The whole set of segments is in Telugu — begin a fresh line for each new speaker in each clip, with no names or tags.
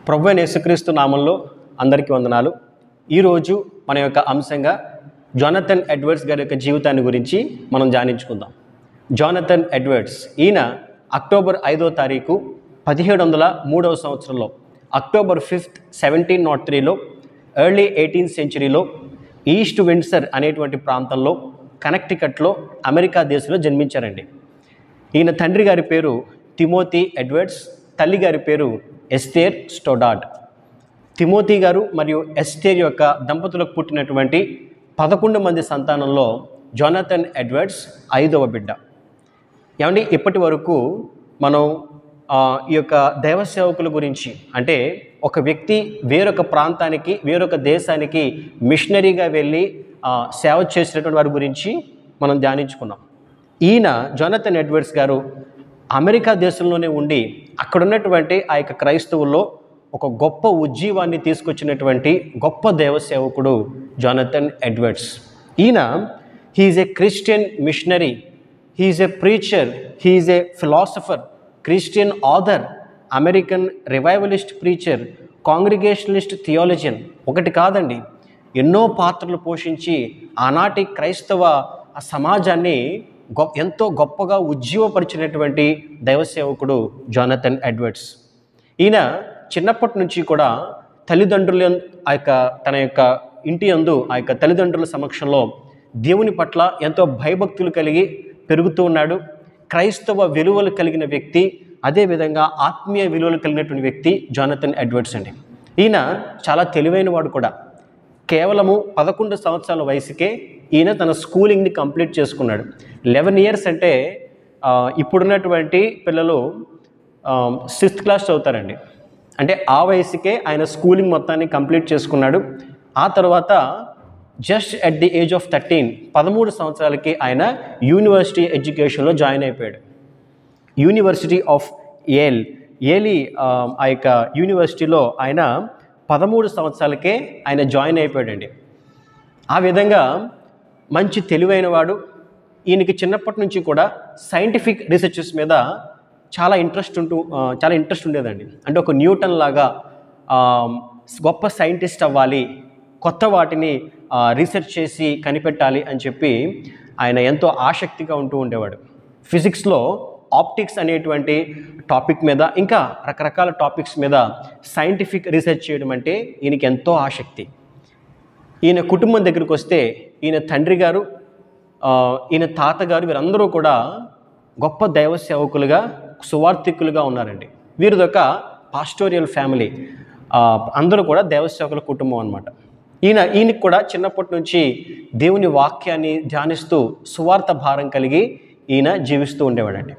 ప్రభువైన యేసుక్రీస్తు నామంలో అందరికీ వందనాలు. ఈరోజు మన యొక్క అంశంగా జోనథన్ ఎడ్వర్డ్స్ గారి యొక్క జీవితాన్ని గురించి మనం ధ్యానించుకుందాం. జోనథన్ ఎడ్వర్డ్స్ ఈయన అక్టోబర్ 5వ తారీఖు 1703వ సంవత్సరంలో అక్టోబర్ 5th 1703లో ఎర్లీ 18th సెంచరీలో ఈస్ట్ విండ్సర్ అనేటువంటి ప్రాంతంలో కనెక్టికట్లో అమెరికా దేశంలో జన్మించారండి. ఈయన తండ్రి గారి పేరు తిమోతి ఎడ్వర్డ్స్, తల్లి గారి పేరు ఎస్తేర్ స్టోడాడ్. తిమోతి గారు మరియు ఎస్తేర్ యొక్క దంపతులకు పుట్టినటువంటి 11 మంది సంతానంలో జోనథన్ ఎడ్వర్డ్స్ 5వ బిడ్డ. ఏమండి, ఇప్పటి వరకు మనం ఈ యొక్క దైవ సేవకుల గురించి, అంటే ఒక వ్యక్తి వేరొక ప్రాంతానికి వేరొక దేశానికి మిషనరీగా వెళ్ళి సేవ చేసినటువంటి వారి గురించి మనం ధ్యానించుకున్నాం. ఈయన జోనథన్ ఎడ్వర్డ్స్ గారు అమెరికా దేశంలోనే ఉండి అక్కడ ఉన్నటువంటి ఆ యొక్క క్రైస్తవుల్లో ఒక గొప్ప ఉజ్జీవాన్ని తీసుకొచ్చినటువంటి గొప్ప దైవ సేవకుడు జోనథన్ ఎడ్వర్డ్స్. ఈయన he is a Christian missionary, he is a preacher, he is a philosopher, Christian author, American revivalist preacher, Congregationalist theologian. ఒకటి కాదండి, ఎన్నో పాత్రలు పోషించి ఆనాటి క్రైస్తవ సమాజాన్ని ఎంతో గొప్పగా ఉజ్జీవపరిచినటువంటి దైవ సేవకుడు జోనథన్ ఎడ్వర్డ్స్. ఈయన చిన్నప్పటి నుంచి కూడా తల్లిదండ్రుల తన యొక్క ఇంటి యందు ఆ యొక్క తల్లిదండ్రుల సమక్షంలో దేవుని పట్ల ఎంతో భయభక్తులు కలిగి పెరుగుతూ ఉన్నాడు. క్రైస్తవ విలువలు కలిగిన వ్యక్తి, అదేవిధంగా ఆత్మీయ విలువలు కలిగినటువంటి వ్యక్తి జోనథన్ ఎడ్వర్డ్స్ అండి. ఈయన చాలా తెలివైన వాడు కూడా. కేవలము 11 సంవత్సరాల వయసుకే ఈయన తన స్కూలింగ్ని కంప్లీట్ చేసుకున్నాడు. 11 years అంటే ఇప్పుడున్నటువంటి పిల్లలు 6th క్లాస్ చదువుతారండి. అంటే ఆ వయసుకే ఆయన స్కూలింగ్ మొత్తాన్ని కంప్లీట్ చేసుకున్నాడు. ఆ తర్వాత just at the age of 13 సంవత్సరాలకి ఆయన యూనివర్సిటీ ఎడ్యుకేషన్లో జాయిన్ అయిపోయాడు. యూనివర్సిటీ ఆఫ్ ఏలీ ఆ యొక్క యూనివర్సిటీలో ఆయన 13 సంవత్సరాలకే ఆయన జాయిన్ అయిపోయాడండి. ఆ విధంగా మంచి తెలివైన వాడు. ఈయనకి చిన్నప్పటి నుంచి కూడా సైంటిఫిక్ రీసెర్చెస్ మీద చాలా ఇంట్రెస్ట్ ఉండేదండి. అంటే ఒక న్యూటన్ లాగా గొప్ప సైంటిస్ట్ అవ్వాలి, కొత్త వాటిని రీసెర్చ్ చేసి కనిపెట్టాలి అని చెప్పి ఆయన ఎంతో ఆసక్తిగా ఉంటూ ఉండేవాడు. ఫిజిక్స్లో ఆప్టిక్స్ అనేటువంటి టాపిక్ మీద, ఇంకా రకరకాల టాపిక్స్ మీద సైంటిఫిక్ రీసెర్చ్ చేయడం అంటే ఈయనకి ఎంతో ఆసక్తి. ఈయన కుటుంబం దగ్గరికి వస్తే ఈయన తండ్రి గారు, ఈయన తాతగారు వీరందరూ కూడా గొప్ప దైవ సేవకులుగా, సువార్థికులుగా ఉన్నారండి. వీరిదొక పాస్టోరియల్ ఫ్యామిలీ, అందరూ కూడా దైవ సేవకుల కుటుంబం అన్నమాట. ఈయనకి కూడా చిన్నప్పటి నుంచి దేవుని వాక్యాన్ని ధ్యానిస్తూ సువార్త భారం కలిగి ఈయన జీవిస్తూ ఉండేవాడండి.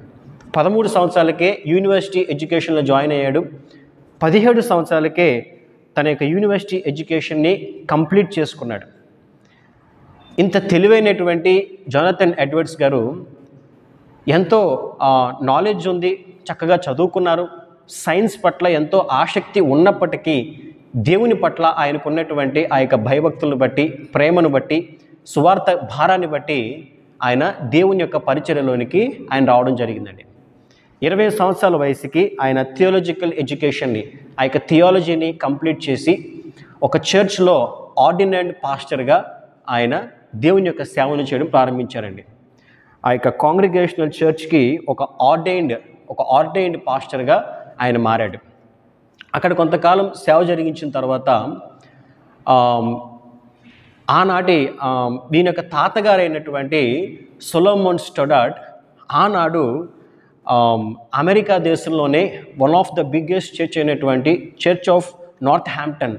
13 సంవత్సరాలకే యూనివర్సిటీ ఎడ్యుకేషన్లో జాయిన్ అయ్యాడు. 17 సంవత్సరాలకే తన యొక్క యూనివర్సిటీ ఎడ్యుకేషన్ని కంప్లీట్ చేసుకున్నాడు. ఇంత తెలివైనటువంటి జోనథన్ ఎడ్వర్డ్స్ గారు ఎంతో నాలెడ్జ్ ఉంది, చక్కగా చదువుకున్నారు. సైన్స్ పట్ల ఎంతో ఆసక్తి ఉన్నప్పటికీ దేవుని పట్ల ఆయనకున్నటువంటి ఆ యొక్క భయభక్తులను బట్టి, ప్రేమను బట్టి, సువార్త భారాన్ని బట్టి ఆయన దేవుని యొక్క పరిచర్యలోనికి ఆయన రావడం జరిగిందండి. 20 సంవత్సరాల వయసుకి ఆయన థియాలజికల్ ఎడ్యుకేషన్ని, ఆ యొక్క థియాలజీని కంప్లీట్ చేసి ఒక చర్చ్లో ఆర్డినెంట్ పాస్టర్గా ఆయన దేవుని యొక్క సేవను చేయడం ప్రారంభించారండి. ఆ యొక్క కాంగ్రిగేషనల్ చర్చ్కి ఒక ఆర్డైన్డ్ పాస్టర్గా ఆయన మారాడు. అక్కడ కొంతకాలం సేవ జరిగించిన తర్వాత ఆనాటి దీని యొక్క తాతగారు అయినటువంటి సొలొమన్ స్టోడాడ్ ఆనాడు అమెరికా దేశంలోనే one of the biggest church అయినటువంటి చర్చ్ ఆఫ్ నార్త్ హ్యాంప్టన్,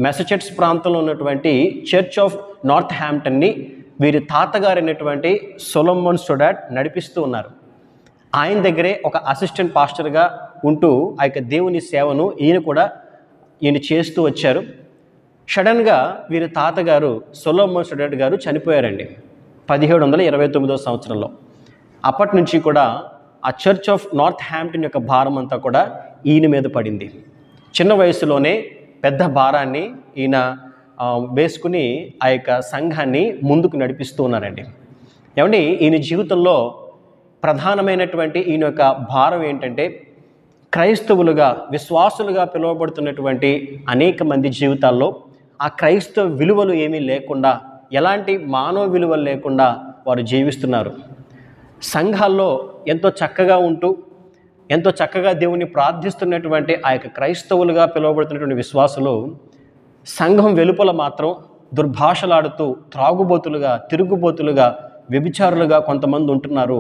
మెసచెట్స్ ప్రాంతంలో ఉన్నటువంటి చర్చ్ ఆఫ్ నార్త్ హ్యాంప్టన్ని వీరి తాతగారు అయినటువంటి సొలొమన్ స్టోడాడ్ నడిపిస్తూ ఉన్నారు. ఆయన దగ్గరే ఒక అసిస్టెంట్ పాస్టర్గా ఉంటూ ఆ యొక్క దేవుని సేవను ఈయన చేస్తూ వచ్చారు. సడన్గా వీరి తాతగారు సొలొమన్ స్టోడాడ్ గారు చనిపోయారండి 1729వ సంవత్సరంలో. అప్పటి నుంచి కూడా ఆ చర్చ్ ఆఫ్ నార్త్ హ్యాంప్టన్ యొక్క భారం అంతా కూడా ఈయన మీద పడింది. చిన్న వయసులోనే పెద్ద భారాన్ని ఈయన వేసుకుని ఆ యొక్క సంఘాన్ని ముందుకు నడిపిస్తూ ఉన్నారండి. ఏమండి, ఈయన జీవితంలో ప్రధానమైనటువంటి ఈయన యొక్క భారం ఏంటంటే క్రైస్తవులుగా, విశ్వాసులుగా పిలువబడుతున్నటువంటి అనేక మంది జీవితాల్లో ఆ క్రైస్తవ విలువలు ఏమీ లేకుండా, ఎలాంటి మానవ విలువలు లేకుండా వారు జీవిస్తున్నారు. సంఘాల్లో ఎంతో చక్కగా ఉంటూ, ఎంతో చక్కగా దేవుని ప్రార్థిస్తున్నటువంటి ఆ యొక్క క్రైస్తవులుగా పిలువబడుతున్నటువంటి విశ్వాసులు సంఘం వెలుపల మాత్రం దుర్భాషలాడుతూ, త్రాగుబోతులుగా, తిరుగుబోతులుగా, వ్యభిచారులుగా కొంతమంది ఉంటున్నారు.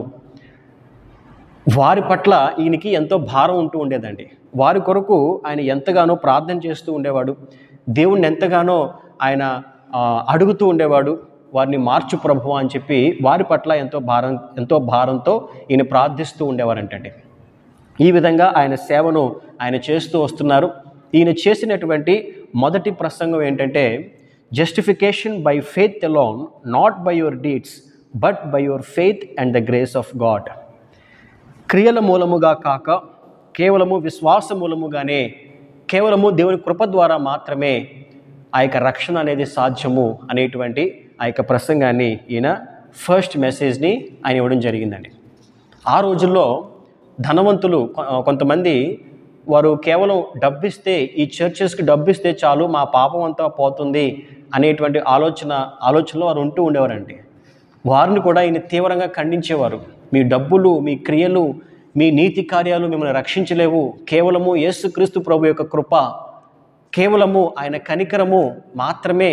వారి పట్ల ఈయనకి ఎంతో భారం ఉంటూ ఉండేదండి. వారి కొరకు ఆయన ఎంతగానో ప్రార్థన చేస్తూ ఉండేవాడు. దేవుణ్ణి ఎంతగానో ఆయన అడుగుతూ ఉండేవాడు, వారిని మార్చు ప్రభువా అని చెప్పి వారి పట్ల ఎంతో భారంతో ఈయన ప్రార్థిస్తూ ఉండేవారంటండి. ఈ విధంగా ఆయన సేవను ఆయన చేస్తూ వస్తున్నారు. ఈయన చేసినటువంటి మొదటి ప్రసంగం ఏంటంటే, justification by faith alone, not by your deeds but by your faith and the grace of God. క్రియల మూలముగా కాక కేవలము విశ్వాస మూలముగానే, కేవలము దేవుని కృప ద్వారా మాత్రమే ఆ యొక్క రక్షణ అనేది సాధ్యము అనేటువంటి ఆ యొక్క ప్రసంగాన్ని, ఈయన ఫస్ట్ మెసేజ్ని ఆయన ఇవ్వడం జరిగిందండి. ఆ రోజుల్లో ధనవంతులు కొంతమంది వారు కేవలం డబ్బిస్తే, ఈ చర్చెస్కి డబ్బిస్తే చాలు మా పాపం అంతా పోతుంది అనేటువంటి ఆలోచనలో వారు ఉంటూ ఉండేవారండి. వారిని కూడా ఈయన తీవ్రంగా ఖండించేవారు. మీ డబ్బులు, మీ క్రియలు, మీ నీతి కార్యాలు మిమ్మల్ని రక్షించలేవు. కేవలము యేసుక్రీస్తు ప్రభు యొక్క కృప, కేవలము ఆయన కనికరము మాత్రమే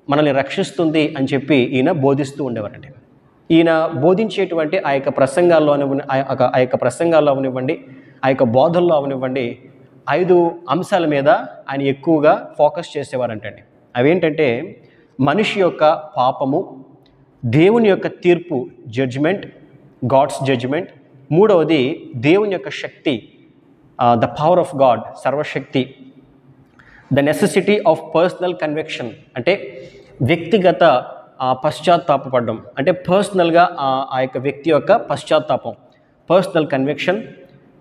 మనల్ని రక్షిస్తుంది అని చెప్పి ఈయన బోధిస్తూ ఉండేవారండి. ఈయన బోధించేటువంటి ఆ యొక్క ప్రసంగాల్లో అవనివ్వండి, ఆ యొక్క బోధనలో అవనివ్వండి, 5 అంశాల మీద ఆయన ఎక్కువగా ఫోకస్ చేసేవారంటండి. అవేంటంటే, మనిషి యొక్క పాపము, దేవుని యొక్క తీర్పు, జడ్జిమెంట్, గాడ్స్ జడ్జిమెంట్. మూడవది దేవుని యొక్క శక్తి, ద పవర్ ఆఫ్ గాడ్, సర్వశక్తి. The necessity of personal conviction, అంటే వ్యక్తిగత పశ్చాత్తాపపడడం, అంటే పర్సనల్గా ఆ యొక్క వ్యక్తి యొక్క పశ్చాత్తాపం, personal conviction.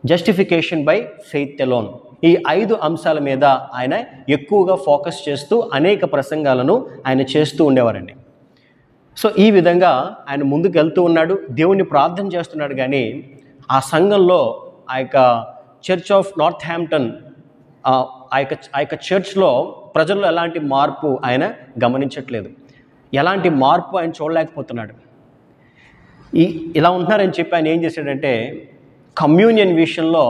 Justification by faith alone. ఈ 5 అంశాల మీద ఆయన ఎక్కువగా ఫోకస్ చేస్తూ అనేక ప్రసంగాలను ఆయన చేస్తూ ఉండేవారండి. సో ఈ విధంగా ఆయన ముందుకు వెళ్తూ ఉన్నాడు, దేవుణ్ణి ప్రార్థన చేస్తున్నాడు. కానీ ఆ సంఘంలో, ఆ యొక్క చర్చ్ ఆఫ్ నార్త్ హ్యాంప్టన్, ఆ యొక్క చర్చ్లో ప్రజల్లో ఎలాంటి మార్పు ఆయన గమనించట్లేదు. ఎలాంటి మార్పు ఆయన చూడలేకపోతున్నాడు. ఇలా ఉంటున్నారని చెప్పి ఆయన ఏం చేశాడంటే, కమ్యూనియన్ విషయంలో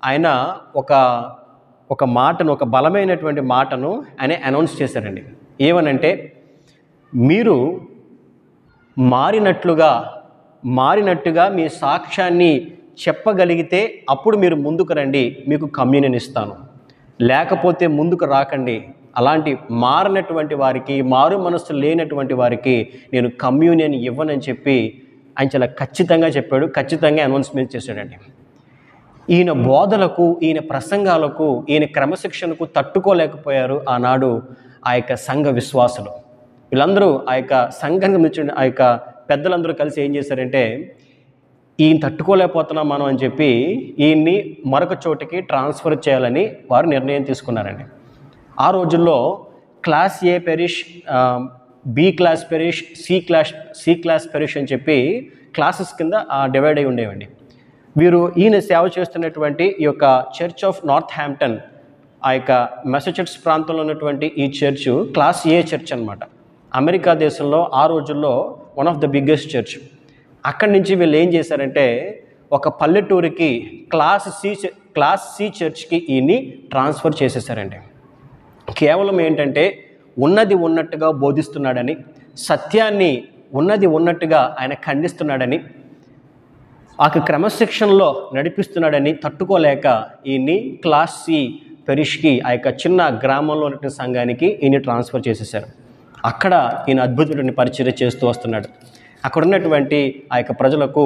ఆయన ఒక మాటను, ఒక బలమైనటువంటి మాటను ఆయన అనౌన్స్ చేశారండి. ఏమనంటే, మీరు మారినట్టుగా మీ సాక్ష్యాన్ని చెప్పగలిగితే అప్పుడు మీరు ముందుకు రండి, మీకు కమ్యూనియన్ ఇస్తాను. లేకపోతే ముందుకు రాకండి. అలాంటి మారినటువంటి వారికి, మారు మనస్సు లేనటువంటి వారికి నేను కమ్యూనియన్ ఇవ్వనని చెప్పి ఆయన చాలా ఖచ్చితంగా చెప్పాడు, ఖచ్చితంగా అనౌన్స్మెంట్ చేశాడండి. ఈయన బోధలకు, ఈయన ప్రసంగాలకు, ఈయన క్రమశిక్షణకు తట్టుకోలేకపోయారు ఆనాడు ఆ యొక్క సంఘ విశ్వాసులు. వీళ్ళందరూ ఆ యొక్క సంఘానికి సంబంధించిన ఆ యొక్క పెద్దలందరూ కలిసి ఏం చేశారంటే, ఈయన తట్టుకోలేకపోతున్నాం మనం అని చెప్పి ఈయన్ని మరొక చోటికి ట్రాన్స్ఫర్ చేయాలని వారు నిర్ణయం తీసుకున్నారండి. ఆ రోజుల్లో class A parish, B class parish, C class parish అని చెప్పి క్లాసెస్ కింద డివైడ్ అయి ఉండేవండి. ఈయన సేవ చేస్తున్నటువంటి ఈ యొక్క చర్చ్ ఆఫ్ నార్త్ హ్యాంప్టన్, ఆ యొక్క మెసచ్యూసెట్స్ ప్రాంతంలో ఉన్నటువంటి ఈ చర్చ్ క్లాస్ ఏ చర్చ్ అనమాట. అమెరికా దేశంలో ఆ రోజుల్లో one of the biggest church. అక్కడి నుంచి వీళ్ళు ఏం చేశారంటే, ఒక పల్లెటూరికి క్లాస్ సి చర్చ్కి ఈయన్ని ట్రాన్స్ఫర్ చేసేసారండి. కేవలం ఏంటంటే, ఉన్నది ఉన్నట్టుగా బోధిస్తున్నాడని, సత్యాన్ని ఉన్నది ఉన్నట్టుగా ఆయన ఖండిస్తున్నాడని, ఆ క్రమశిక్షణలో నడిపిస్తున్నాడని తట్టుకోలేక ఈయన్ని క్లాస్ సి పెరిష్కి, ఆ యొక్క చిన్న గ్రామంలో ఉన్నటువంటి సంఘానికి ఈయన ట్రాన్స్ఫర్ చేసేసారు. అక్కడ ఈయన అద్భుతమైన పరిచర్య చేస్తూ వస్తున్నాడు. అక్కడ ఉన్నటువంటి ఆ యొక్క ప్రజలకు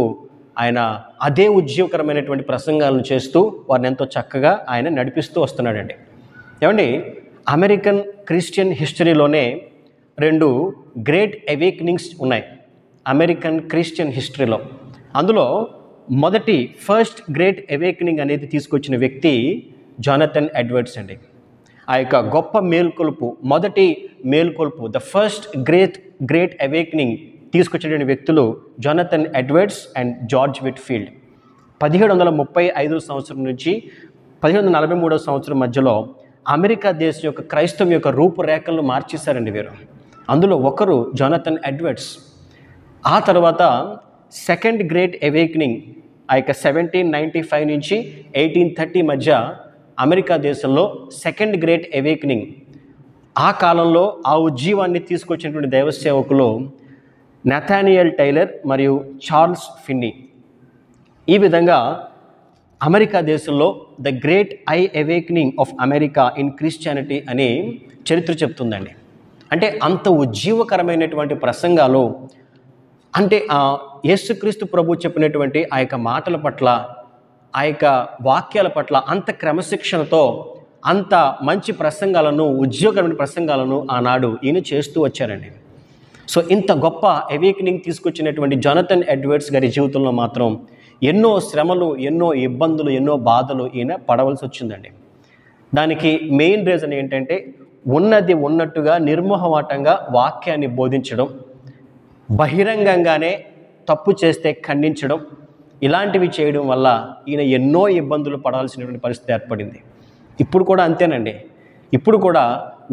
ఆయన అదే ఉద్యోగకరమైనటువంటి ప్రసంగాలను చేస్తూ వారిని ఎంతో చక్కగా ఆయన నడిపిస్తూ వస్తున్నాడండి. ఏమండి, అమెరికన్ క్రిస్టియన్ హిస్టరీలోనే 2 గ్రేట్ అవేకనింగ్స్ ఉన్నాయి అమెరికన్ క్రిస్టియన్ హిస్టరీలో. అందులో ఫస్ట్ గ్రేట్ అవేకనింగ్ అనేది తీసుకొచ్చిన వ్యక్తి జానథన్ ఎడ్వర్డ్స్ అండి. ఆ యొక్క గొప్ప మేల్కొలుపు, మొదటి మేల్కొలుపు, ద ఫస్ట్ గ్రేట్ అవేకనింగ్ తీసుకొచ్చినటువంటి వ్యక్తులు Jonathan Edwards and George Whitefield. 1735 సంవత్సరం నుంచి 1743 సంవత్సరం మధ్యలో అమెరికా దేశం యొక్క క్రైస్తవం యొక్క రూపురేఖలను మార్చేశారండి వీరు. అందులో ఒకరు జోనథన్ ఎడ్వర్డ్స్. ఆ తర్వాత సెకండ్ గ్రేట్ అవేకనింగ్, ఆ యొక్క 1795 నుంచి 1830 మధ్య అమెరికా దేశంలో సెకండ్ గ్రేట్ అవేకనింగ్. ఆ కాలంలో ఆ ఉజ్జీవాన్ని తీసుకొచ్చినటువంటి దైవ సేవకులు నథానియల్ టైలర్ మరియు చార్ల్స్ ఫిన్నీ. ఈ విధంగా అమెరికా దేశంలో the great I awakening of America in Christianity అని చరిత్ర చెప్తుందండి. అంటే అంత ఉజ్జీవకరమైనటువంటి ప్రసంగాలు, అంటే యేసుక్రీస్తు ప్రభు చెప్పినటువంటి ఆ యొక్క మాటల పట్ల, ఆ యొక్క వాక్యాల పట్ల అంత క్రమశిక్షణతో అంత మంచి ప్రసంగాలను, ఉజ్జీవకరమైన ప్రసంగాలను ఆనాడు ఈయన చేస్తూ వచ్చారండి. సో ఇంత గొప్ప అవేకనింగ్ తీసుకొచ్చినటువంటి జోనథన్ ఎడ్వర్డ్స్ గారి జీవితంలో మాత్రం ఎన్నో శ్రమలు, ఎన్నో ఇబ్బందులు, ఎన్నో బాధలు ఈయన పడవలసి వచ్చిందండి. దానికి మెయిన్ రీజన్ ఏంటంటే ఉన్నది ఉన్నట్టుగా నిర్మోహమాటంగా వాక్యాన్ని బోధించడం, బహిరంగంగానే తప్పు చేస్తే ఖండించడం, ఇలాంటివి చేయడం వల్ల ఈయన ఎన్నో ఇబ్బందులు పడాల్సినటువంటి పరిస్థితి ఏర్పడింది. ఇప్పుడు కూడా అంతేనండి. ఇప్పుడు కూడా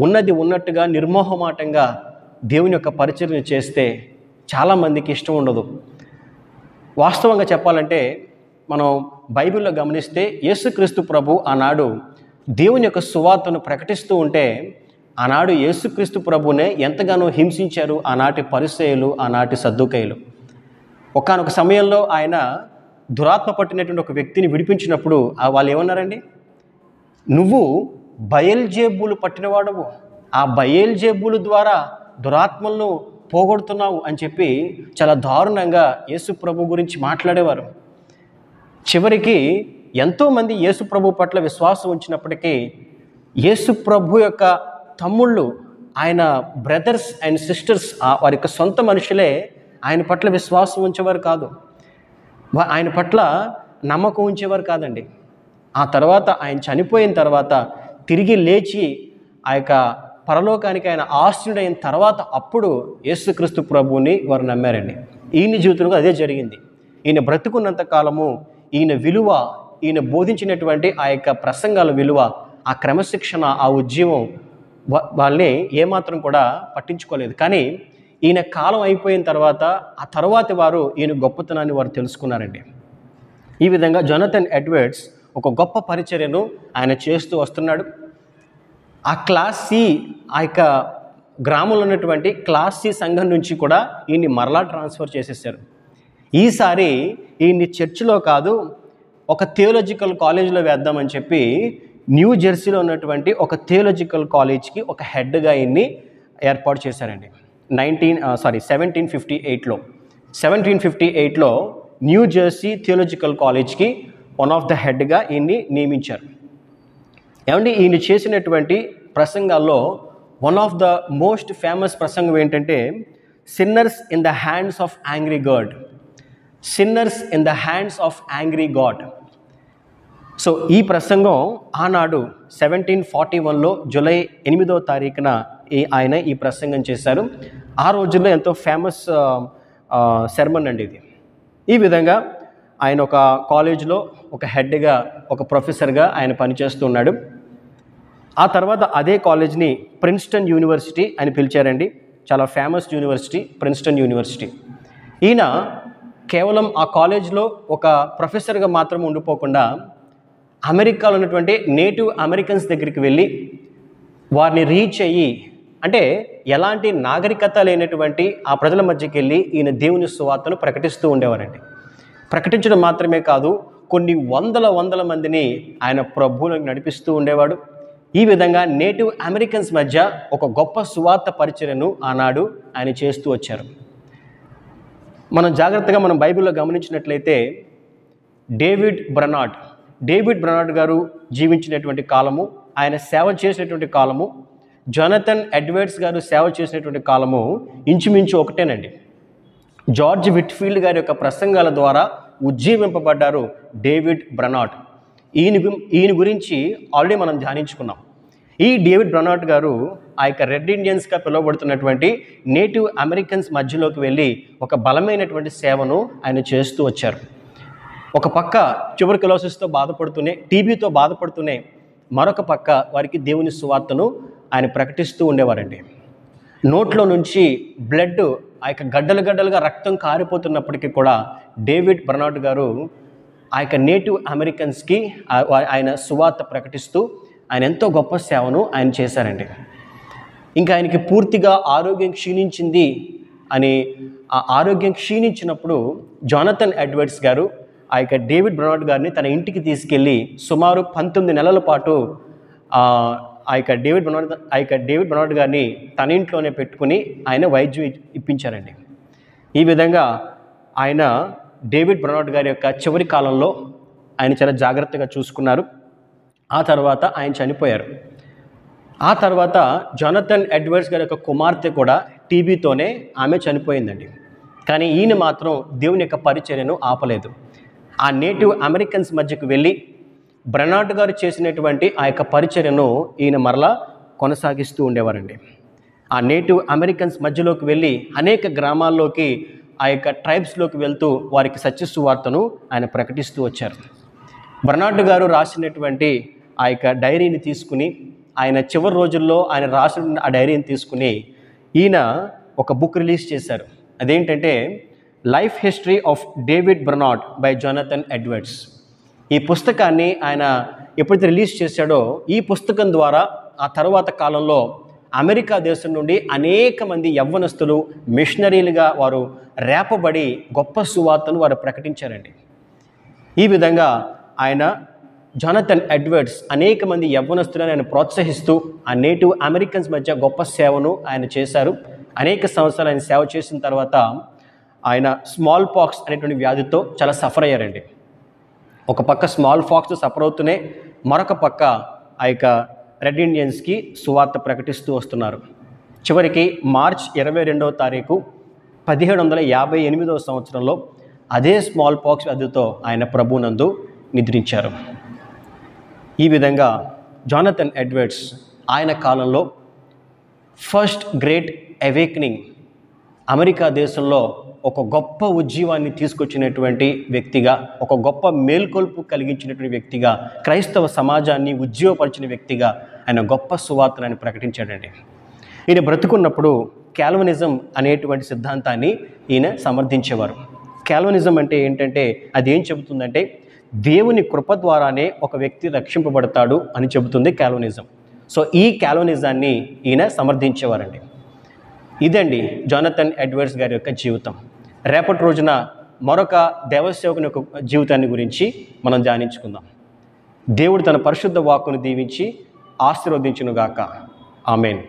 ఉన్నది ఉన్నట్టుగా నిర్మోహమాటంగా దేవుని యొక్క పరిచర్య చేస్తే చాలామందికి ఇష్టం ఉండదు. వాస్తవంగా చెప్పాలంటే మనం బైబిల్లో గమనిస్తే యేసుక్రీస్తు ప్రభు ఆనాడు దేవుని యొక్క సువార్తను ప్రకటిస్తూ ఉంటే ఆనాడు యేసుక్రీస్తు ప్రభునే ఎంతగానో హింసించారు ఆనాటి పరిసయ్యులు, ఆనాటి సద్దూకయ్యులు. ఒకానొక సమయంలో ఆయన దురాత్మ పట్టినటువంటి ఒక వ్యక్తిని విడిపించినప్పుడు వాళ్ళు ఏమన్నారండి? నువ్వు బయల్జేబులు పట్టినవాడవు, ఆ బయల్జేబులు ద్వారా దురాత్మలను పోగొడుతున్నావు అని చెప్పి చాలా దారుణంగా యేసు ప్రభు గురించి మాట్లాడేవారు. చివరికి ఎంతోమంది యేసు ప్రభు పట్ల విశ్వాసం ఉంచినప్పటికీ యేసు ప్రభు యొక్క తమ్ముళ్ళు, ఆయన బ్రదర్స్ అండ్ సిస్టర్స్, వారి యొక్క సొంత మనుషులే ఆయన పట్ల విశ్వాసం ఉంచేవారు కాదు, ఆయన పట్ల నమ్మకం ఉంచేవారు కాదండి. ఆ తర్వాత ఆయన చనిపోయిన తర్వాత తిరిగి లేచి ఆ యొక్క పరలోకానికి ఆయన ఆశ్రయుడైన తర్వాత అప్పుడు యేసుక్రీస్తు ప్రభువుని వారు నమ్మారండి. ఈయన జీవితంలో అదే జరిగింది. ఈయన బ్రతుకున్నంత కాలము ఈయన విలువ, ఈయన బోధించినటువంటి ఆ యొక్క ప్రసంగాల విలువ, ఆ క్రమశిక్షణ, ఆ ఉజ్జీవం వాళ్ళని ఏమాత్రం కూడా పట్టించుకోలేదు. కానీ ఈయన కాలం అయిపోయిన తర్వాత ఆ తర్వాతి వారు ఈయన గొప్పతనాన్ని వారు తెలుసుకున్నారండి. ఈ విధంగా జోనథన్ ఎడ్వర్డ్స్ ఒక గొప్ప పరిచర్యను ఆయన చేస్తూ వస్తున్నాడు. ఆ క్లాస్ సి, ఆ యొక్క గ్రామంలో ఉన్నటువంటి క్లాస్ సి సంఘం నుంచి కూడా ఈయన్ని మరలా ట్రాన్స్ఫర్ చేసేసారు. ఈసారి ఈయన్ని చర్చిలో కాదు, ఒక థియోలాజికల్ కాలేజీలో వేద్దామని చెప్పి న్యూ జెర్సీలో ఉన్నటువంటి ఒక థియోలాజికల్ కాలేజ్కి ఒక హెడ్గా ఈయన్ని ఏర్పాటు చేశారండి. 1758లో న్యూ జెర్సీ థియోలాజికల్ కాలేజ్కి వన్ ఆఫ్ ద హెడ్గా ఈయన్ని నియమించారు. ఏమండి, ఈయన చేసినటువంటి ప్రసంగాల్లో one of the most famous ప్రసంగం ఏంటంటే sinners in the hands of angry God. Sinners in the hands of angry God. So ఈ ప్రసంగం ఆనాడు 1741లో జూలై 8వ తారీఖున ఆయన ఈ ప్రసంగం చేశారు. ఆ రోజుల్లో ఎంతో ఫేమస్ సెర్మన్ అండి ఇది. ఈ విధంగా ఆయన ఒక కాలేజ్లో ఒక హెడ్గా, ఒక ప్రొఫెసర్గా ఆయన పనిచేస్తున్నాడు. ఆ తర్వాత అదే కాలేజ్ని ప్రిన్స్టన్ యూనివర్సిటీ అని పిలిచారండి. చాలా ఫేమస్ యూనివర్సిటీ ప్రిన్స్టన్ యూనివర్సిటీ. ఈయన కేవలం ఆ కాలేజ్లో ఒక ప్రొఫెసర్గా మాత్రం ఉండిపోకుండా అమెరికాలో ఉన్నటువంటి నేటివ్ అమెరికన్స్ దగ్గరికి వెళ్ళి వారిని రీచ్ అయ్యి, అంటే ఎలాంటి నాగరికత లేనటువంటి ఆ ప్రజల మధ్యకి వెళ్ళి ఈయన దేవుని సువార్తను ప్రకటిస్తూ ఉండేవారండి. ప్రకటించడం మాత్రమే కాదు, కొన్ని వందల మందిని ఆయన ప్రభువులకు నడిపిస్తూ ఉండేవాడు. ఈ విధంగా నేటివ్ అమెరికన్స్ మధ్య ఒక గొప్ప సువార్త పరిచర్యను ఆనాడు ఆయన చేస్తూ వచ్చారు. మనం జాగ్రత్తగా మనం బైబిల్లో గమనించినట్లయితే డేవిడ్ బ్రనార్డ్ గారు జీవించినటువంటి కాలము, ఆయన సేవ చేసినటువంటి కాలము, జోనథన్ ఎడ్వర్డ్స్ గారు సేవ చేసినటువంటి కాలము ఇంచుమించు ఒకటేనండి. జార్జ్ విట్ఫీల్డ్ గారి యొక్క ప్రసంగాల ద్వారా ఉజ్జీవింపబడ్డారు డేవిడ్ బ్రనార్డ్. ఈయన గురించి ఆల్రెడీ మనం ధ్యానించుకున్నాం. ఈ డేవిడ్ బ్రనార్డ్ గారు ఆ యొక్క రెడ్ ఇండియన్స్గా పిలువబడుతున్నటువంటి నేటివ్ అమెరికన్స్ మధ్యలోకి వెళ్ళి ఒక బలమైనటువంటి సేవను ఆయన చేస్తూ వచ్చారు. ఒక పక్క ట్యూబర్క్యులోసిస్తో బాధపడుతూనే, టీబీతో బాధపడుతూనే మరొక పక్క వారికి దేవుని సువార్తను ఆయన ప్రకటిస్తూ ఉండేవారండి. నోట్లో నుంచి బ్లడ్ ఆ యొక్క గడ్డలుగా రక్తం కారిపోతున్నప్పటికీ కూడా డేవిడ్ బర్నార్డ్ గారు ఆ యొక్క నేటివ్ అమెరికన్స్కి ఆయన సువార్త ప్రకటిస్తూ ఆయన ఎంతో గొప్ప సేవను ఆయన చేశారండి. ఇంకా ఆయనకి పూర్తిగా ఆరోగ్యం క్షీణించింది అని, ఆ ఆరోగ్యం క్షీణించినప్పుడు జోనథన్ ఎడ్వర్డ్స్ గారు ఆ యొక్క డేవిడ్ బర్నార్డ్ గారిని తన ఇంటికి తీసుకెళ్ళి సుమారు 19 నెలల పాటు ఆ యొక్క డేవిడ్ బర్నార్డ్ గారిని తన ఇంట్లోనే పెట్టుకుని ఆయన వైద్యం ఇప్పించారండి. ఈ విధంగా ఆయన డేవిడ్ బర్నార్డ్ గారి యొక్క చివరి కాలంలో ఆయన చాలా జాగ్రత్తగా చూసుకున్నారు. ఆ తర్వాత ఆయన చనిపోయారు. ఆ తర్వాత జోనథన్ ఎడ్వర్డ్స్ గారి యొక్క కుమార్తె కూడా టీబీతోనే ఆమె చనిపోయిందండి. కానీ ఈయన మాత్రం దేవుని యొక్క పరిచర్యను ఆపలేదు. ఆ నేటివ్ అమెరికన్స్ మధ్యకు వెళ్ళి బర్నార్డ్ గారు చేసినటువంటి ఆ యొక్క పరిచర్యను ఈయన మరలా కొనసాగిస్తూ ఉండేవారండి. ఆ నేటివ్ అమెరికన్స్ మధ్యలోకి వెళ్ళి అనేక గ్రామాల్లోకి, ఆ యొక్క ట్రైబ్స్లోకి వెళ్తూ వారికి సత్య సువార్తను ఆయన ప్రకటిస్తూ వచ్చారు. బర్నార్డ్ గారు రాసినటువంటి ఆ యొక్క డైరీని తీసుకుని, ఆయన చివరి రోజుల్లో ఆయన రాసిన ఆ డైరీని తీసుకుని ఈయన ఒక బుక్ రిలీజ్ చేశారు. అదేంటంటే life history of David Barnard by Jonathan Edwards. ఈ పుస్తకాన్ని ఆయన ఎప్పుడైతే రిలీజ్ చేశాడో, ఈ పుస్తకం ద్వారా ఆ తర్వాత కాలంలో అమెరికా దేశం నుండి అనేక మంది యవ్వనస్తులు మిషనరీలుగా వారు రేపబడి గొప్ప సువార్తను వారు ప్రకటించారండి. ఈ విధంగా ఆయన జోనథన్ ఎడ్వర్డ్స్ అనేక మంది యవ్వనస్తులను ఆయన ప్రోత్సహిస్తూ ఆ నేటివ్ అమెరికన్స్ మధ్య గొప్ప సేవను ఆయన చేశారు. అనేక సంవత్సరాలు ఆయన సేవ చేసిన తర్వాత ఆయన స్మాల్ పాక్స్ అనేటువంటి వ్యాధితో చాలా సఫర్ అయ్యారండి. ఒక పక్క స్మాల్ పాక్స్ సఫర్ అవుతూనే మరొక పక్క ఆ యొక్క రెడ్ ఇండియన్స్కి సువార్త ప్రకటిస్తూ వస్తున్నారు. చివరికి మార్చ్ 22వ తారీఖు 1758వ సంవత్సరంలో అదే స్మాల్ పాక్స్ వ్యాధితో ఆయన ప్రభునందు నిద్రించారు. ఈ విధంగా జోనథన్ ఎడ్వర్డ్స్ ఆయన కాలంలో ఫస్ట్ గ్రేట్ అవేకనింగ్, అమెరికా దేశంలో ఒక గొప్ప ఉజ్జీవాన్ని తీసుకొచ్చినటువంటి వ్యక్తిగా, ఒక గొప్ప మేల్కొల్పు కలిగించినటువంటి వ్యక్తిగా, క్రైస్తవ సమాజాన్ని ఉజ్జీవపరిచిన వ్యక్తిగా ఆయన గొప్ప సువార్తను ఆయన ప్రకటించాడండి. ఈయన బ్రతుకున్నప్పుడు క్యాల్వినిజం అనేటువంటి సిద్ధాంతాన్ని ఈయన సమర్థించేవారు. క్యాల్వినిజం అంటే ఏంటంటే, అది ఏం చెబుతుందంటే దేవుని కృప ద్వారానే ఒక వ్యక్తి రక్షింపబడతాడు అని చెబుతుంది క్యాల్వినిజం. సో ఈ క్యాల్వినిజాన్ని ఈయన సమర్థించేవారండి. ఇదండి జోనథన్ ఎడ్వర్డ్స్ గారి యొక్క జీవితం. రేపటి రోజున మరొక దేవసేవకుని యొక్క జీవితాన్ని గురించి మనం ధ్యానించుకుందాం. దేవుడు తన పరిశుద్ధ వాక్కును దీవించి ఆశీర్వదించునుగాక. ఆమేన్.